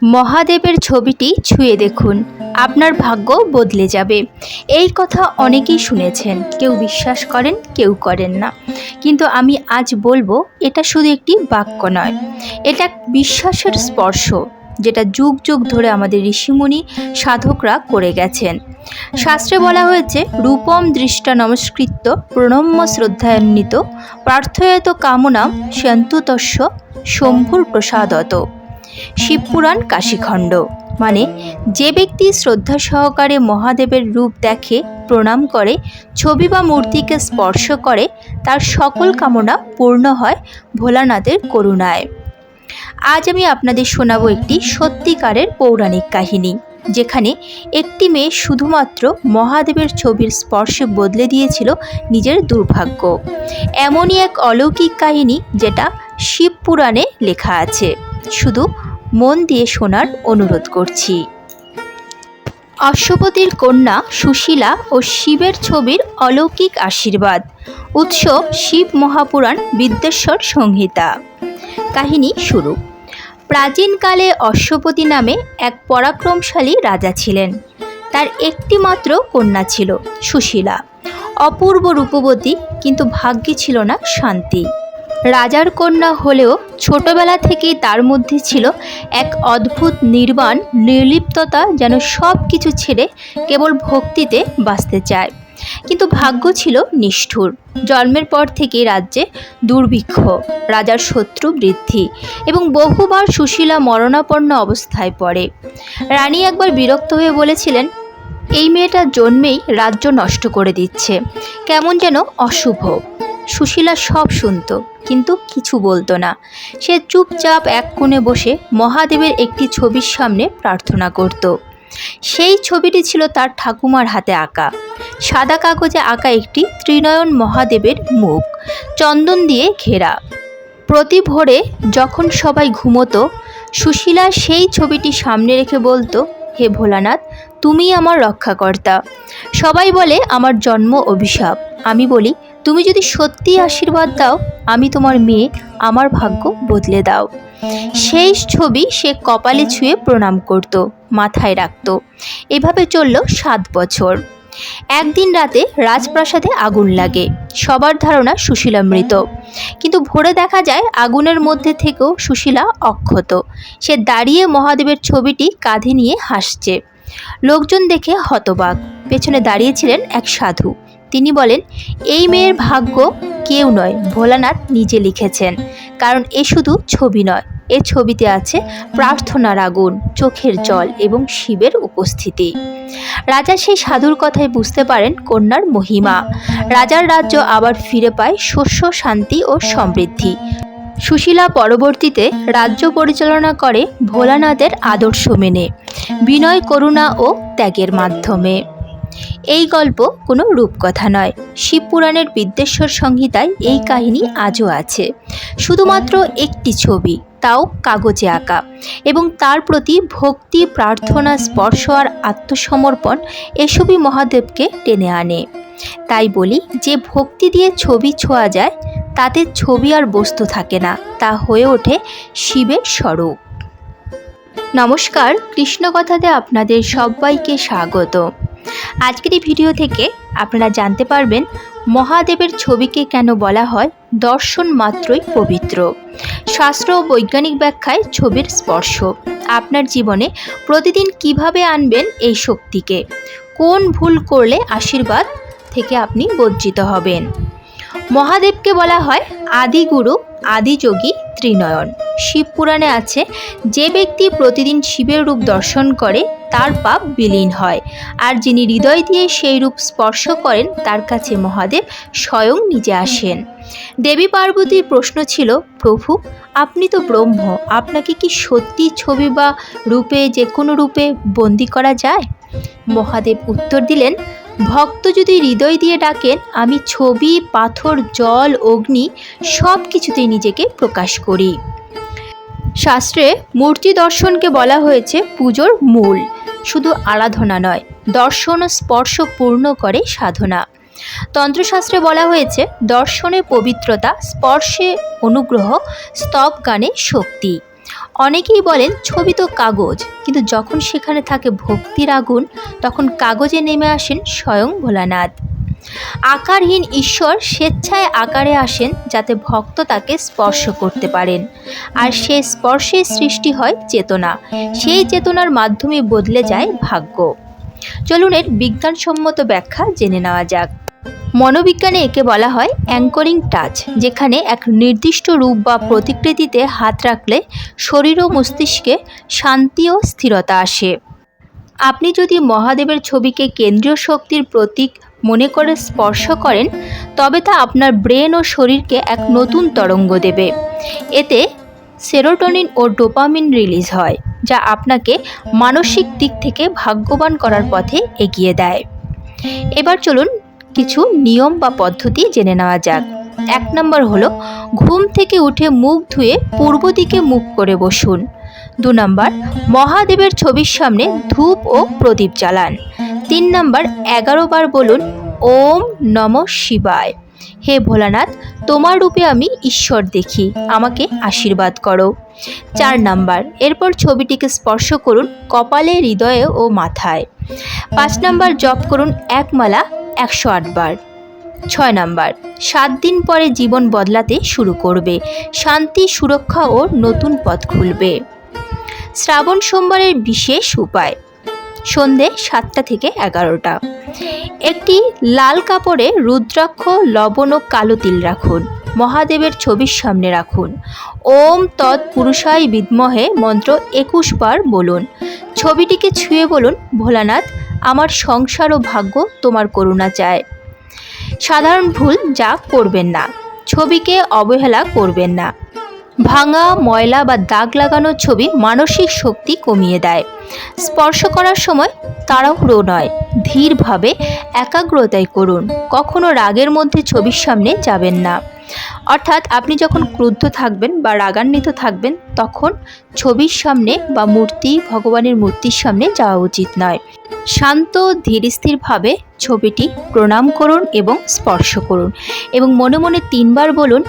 মহাদেবের ছবিটি ছুঁয়ে দেখুন, আপনার ভাগ্য বদলে যাবে। এই কথা অনেকেই শুনেছেন, কেউ বিশ্বাস করেন, কেউ করেন না। কিন্তু আমি আজ বলবো, এটা শুধু একটি বাক্য নয়, এটা এক বিশ্বাসের স্পর্শ, যেটা যুগ যুগ ধরে আমাদের ঋষিমুনি সাধকরা করে গেছেন। শাস্ত্রে বলা হয়েছে, রূপম দৃষ্টা নমস্কৃত্য প্রণম্য শ্রদ্ধান্বিত প্রার্থয়ত কামনাম সন্তুতস্য শম্ভুর প্রসাদত। শিবপুরাণ কাশীখণ্ড। মানে, যে ব্যক্তি শ্রদ্ধা সহকারে মহাদেবের রূপ দেখে, প্রণাম করে, ছবি বা মূর্তিকে স্পর্শ করে, তার সকল কামনা পূর্ণ হয় ভোলানাথের করুণায়। আজ আমি আপনাদের শোনাবো একটি সত্যিকারের পৌরাণিক কাহিনী, যেখানে একটি মেয়ে শুধুমাত্র মহাদেবের ছবির স্পর্শে বদলে দিয়েছিল নিজের দুর্ভাগ্য। এমনই এক অলৌকিক কাহিনী যেটা শিবপুরাণে লেখা আছে। শুধু মন দিয়ে শোনার অনুরোধ করছি। অশ্বপতির কন্যা সুশীলা ও শিবের ছবির অলৌকিক আশীর্বাদ। উৎস শিব মহাপুরাণ বিদ্যেশ্বর সংহিতা। কাহিনী শুরু। প্রাচীনকালে অশ্বপতি নামে এক পরাক্রমশালী রাজা ছিলেন। তার একটি মাত্র কন্যা ছিল, সুশীলা। অপূর্ব রূপবতী, কিন্তু ভাগ্যে ছিল না শান্তি। রাজার কন্যা হলেও ছোটবেলা থেকেই তার মধ্যে ছিল এক অদ্ভুত নির্বাণ নির্লিপ্ততা, যেন সব কিছু ছেড়ে কেবল ভক্তিতে বাঁচতে চায়। কিন্তু ভাগ্য ছিল নিষ্ঠুর। জন্মের পর থেকেই রাজ্যে দুর্ভিক্ষ, রাজার শত্রু বৃদ্ধি এবং বহুবার সুশীলা মরণাপন্ন অবস্থায় পড়ে। রানী একবার বিরক্ত হয়ে বলেছিলেন, এই মেয়েটা জন্মেই রাজ্য নষ্ট করে দিচ্ছে, কেমন যেন অশুভ। সুশীলা সব শুনত, কিন্তু কিছু বলতো না। সে চুপচাপ এক কোণে বসে মহাদেবের একটি ছবির সামনে প্রার্থনা করত। সেই ছবিটি ছিল তার ঠাকুমার হাতে আঁকা। সাদা কাগজে আঁকা একটি ত্রিনয়ন মহাদেবের মুখ, চন্দন দিয়ে ঘেরা। প্রতি ভোরে যখন সবাই ঘুমোতো, সুশীলা সেই ছবিটি সামনে রেখে বলতো, হে ভোলানাথ, তুমি আমার রক্ষাকর্তা। সবাই বলে আমার জন্ম অভিশাপ। আমি বলি, তুমি যদি সত্যি আশীর্বাদ দাও, আমি তোমার মেয়ে, আমার ভাগ্য বদলে দাও। সেই ছবি সে কপালে ছুঁয়ে প্রণাম করত, মাথায় রাখত। এভাবে চলল 7 বছর। একদিন রাতে রাজপ্রাসাদে আগুন লাগে। সবার ধারণা সুশীলা মৃত, কিন্তু ভোরে দেখা যায় আগুনের মধ্যে থেকেও সুশীলা অক্ষত। সে দাঁড়িয়ে মহাদেবের ছবিটি কাঁধে নিয়ে হাসছে। লোকজন দেখে হতবাক। পেছনে দাঁড়িয়েছিলেন এক সাধু। তিনি বলেন, এই মেয়ের ভাগ্য কেউ নয়, ভোলানাথ নিজে লিখেছেন। কারণ এ শুধু ছবি নয়, এ ছবিতে আছে প্রার্থনার আগুন, চোখের জল এবং শিবের উপস্থিতি। রাজা সেই সাধুর কথায় বুঝতে পারেন কন্যার মহিমা। রাজার রাজ্য আবার ফিরে পায় শস্য, শান্তি ও সমৃদ্ধি। সুশীলা পরবর্তীতে রাজ্য পরিচালনা করে ভোলানাথের আদর্শ মেনে, বিনয়, করুণা ও ত্যাগের মাধ্যমে। এই গল্প কোনো রূপকথা নয়। শিবপুরাণের বিদ্যেশ্বর সংহিতায় এই কাহিনী আজও আছে। শুধুমাত্র একটি ছবি, তাও কাগজে আঁকা, এবং তার প্রতি ভক্তি, প্রার্থনা, স্পর্শ আর আত্মসমর্পণ, এসবই মহাদেবকে টেনে আনে। তাই বলি, যে ভক্তি দিয়ে ছবি ছোঁয়া যায়, তাতে ছবি আর বস্তু থাকে না, তা হয়ে ওঠে শিবের স্বরূপ। নমস্কার, কৃষ্ণকথাতে আপনাদের সবাইকে স্বাগত। আজকের এই ভিডিও থেকে আপনারা জানতে পারবেন মহাদেবের ছবিকে কেন বলা হয় দর্শন মাত্রই পবিত্র। শাস্ত্র ও বৈজ্ঞানিক ব্যাখ্যায় ছবির স্পর্শ আপনার জীবনে প্রতিদিন কিভাবে আনবেন এই শক্তিকে, কোন ভুল করলে আশীর্বাদ থেকে আপনি বঞ্চিত হবেন। মহাদেবকে বলা হয় আদিগুরু, আদিযোগী, ত্রিনয়ন। শিবপুরাণে আছে, যে ব্যক্তি প্রতিদিন শিবের রূপ দর্শন করে তার পাপ বিলীন হয়, আর যিনি হৃদয় দিয়ে সেই রূপ স্পর্শ করেন তার কাছে মহাদেব স্বয়ং নিজে আসেন। দেবী পার্বতীর প্রশ্ন ছিল, প্রভু, আপনি তো ব্রহ্ম, আপনাকে কি সত্যি ছবি বা রূপে, যে কোনো রূপে বন্দি করা যায়? মহাদেব উত্তর দিলেন, ভক্ত যদি হৃদয় দিয়ে ডাকেন, আমি ছবি, পাথর, জল, অগ্নি সব কিছুতেই নিজেকে প্রকাশ করি। শাস্ত্রে মূর্তি দর্শনকে বলা হয়েছে পুজোর মূল। শুধু আরাধনা নয়, দর্শন ও স্পর্শ পূর্ণ করে সাধনা। তন্ত্রশাস্ত্রে বলা হয়েছে, দর্শনে পবিত্রতা, স্পর্শে অনুগ্রহ, স্তব গানে শক্তি। অনেকেই বলেন ছবি তো কাগজ, কিন্তু যখন সেখানে থাকে ভক্তির আগুন তখন কাগজে নেমে আসেন স্বয়ং ভোলানাথ। আকারহীন ঈশ্বর স্বেচ্ছায় আকারে আসেন যাতে ভক্ত তাকে স্পর্শ করতে পারেন, আর সেই স্পর্শের সৃষ্টি হয় চেতনা। সেই চেতনার মাধ্যমে বদলে যায় ভাগ্য। চলুন এর বিজ্ঞানসম্মত ব্যাখ্যা জেনে নেওয়া যাক। মনোবিজ্ঞানে একে বলা হয় অ্যাঙ্করিং টাচ, যেখানে এক নির্দিষ্ট রূপ বা প্রতিকৃতিতে হাত রাখলে শরীর ও মস্তিষ্কে শান্তি ও স্থিরতা আসে। আপনি যদি মহাদেবের ছবিকে কেন্দ্রীয় শক্তির প্রতীক মনে করে স্পর্শ করেন, তবে তা আপনার ব্রেন ও শরীরকে এক নতুন তরঙ্গ দেবে। এতে সেরোটোনিন ও ডোপামিন রিলিজ হয়, যা আপনাকে মানসিক দিক থেকে ভাগ্যবান করার পথে এগিয়ে দেয়। এবার চলুন কিছু নিয়ম বা পদ্ধতি জেনে নেওয়া যাক। 1 নম্বর হলো ঘুম থেকে উঠে মুখ ধুয়ে পূর্ব দিকে মুখ করে বসুন। 2 নম্বর মহাদেবের ছবির সামনে ধূপ ও প্রদীপ জ্বালান। 3 নম্বর 11 বার বলুন ওম নমঃ শিবায়। হে ভোলানাথ, তোমার রূপে আমি ঈশ্বর দেখি, আমাকে আশীর্বাদ করো। 4 নম্বর এরপর ছবিটিকে স্পর্শ করুন কপালে, হৃদয়ে ও মাথায়। 5 নম্বর জপ করুন এক মালা 108 বার। 6 নম্বর 7 দিন পরে জীবন বদলাতে শুরু করবে, শান্তি, সুরক্ষা ও নতুন পথ খুলবে। শ্রাবণ সোমবারের বিশেষ উপায়: সন্ধে 7টা থেকে 11টা। একটি লাল কাপড়ে রুদ্রাক্ষ, লবণ ও কালো তিল রাখুন। মহাদেবের ছবির সামনে রাখুন। ওম তৎপুরুষায় বিদ্মহে মন্ত্র 21 বার বলুন। ছবিটিকে ছুঁয়ে বলুন, ভোলানাথ, আমার সংসার ও ভাগ্য তোমার করুণা চায়। সাধারণ ভুল যা করবেন না: ছবিকে অবহেলা করবেন না। ভাঙা, ময়লা বা দাগ লাগানো ছবি মানসিক শক্তি কমিয়ে দেয়। স্পর্শ করার সময় তাড়াহুড়ো নয়, ধীরভাবে একাগ্রতায় করুন। কখনো রাগের মধ্যে ছবির সামনে যাবেন না, অর্থাৎ আপনি যখন ক্রুদ্ধ থাকবেন বা রাগান্বিত থাকবেন তখন ছবির সামনে বা ভগবানের মূর্তির সামনে যাওয়া উচিত নয়। শান্ত ধীরস্থিরভাবে ছবিটি প্রণাম করুন এবং স্পর্শ করুন, এবং মনে মনে 3 বার বলুন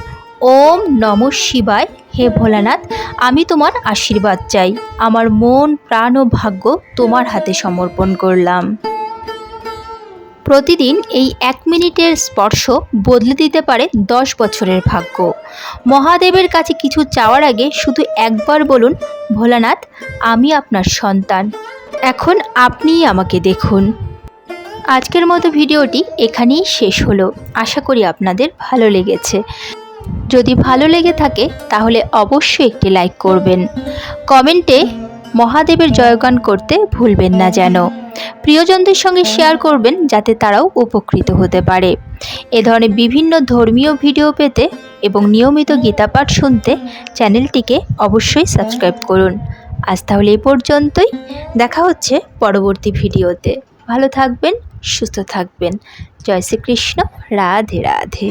ওম নমঃ শিবায়। হে ভোলানাথ, আমি তোমার আশীর্বাদ চাই, আমার মন, প্রাণ ও ভাগ্য তোমার হাতে সমর্পণ করলাম। প্রতিদিন এই 1 মিনিটের স্পর্শ বদলে দিতে পারে 10 বছরের ভাগ্য। মহাদেবের কাছে কিছু চাওয়ার আগে শুধু একবার বলুন, ভোলানাথ, আমি আপনার সন্তান, এখন আপনিই আমাকে দেখুন। আজকের মতো ভিডিওটি এখানেই শেষ হলো। আশা করি আপনাদের ভালো লেগেছে। যদি ভালো লেগে থাকে তাহলে অবশ্যই একটি লাইক করবেন। কমেন্টে মহাদেবের জয়গান করতে ভুলবেন না যেন। প্রিয়জনদের সঙ্গে শেয়ার করবেন যাতে তারাও উপকৃত হতে পারে। এ ধরনের বিভিন্ন ধর্মীয় ভিডিও পেতে এবং নিয়মিত গীতাপাঠ শুনতে চ্যানেলটিকে অবশ্যই সাবস্ক্রাইব করুন। আজ তাহলে এই পর্যন্তই। দেখা হচ্ছে পরবর্তী ভিডিওতে। ভালো থাকবেন, সুস্থ থাকবেন। জয় শ্রীকৃষ্ণ। রাধে রাধে।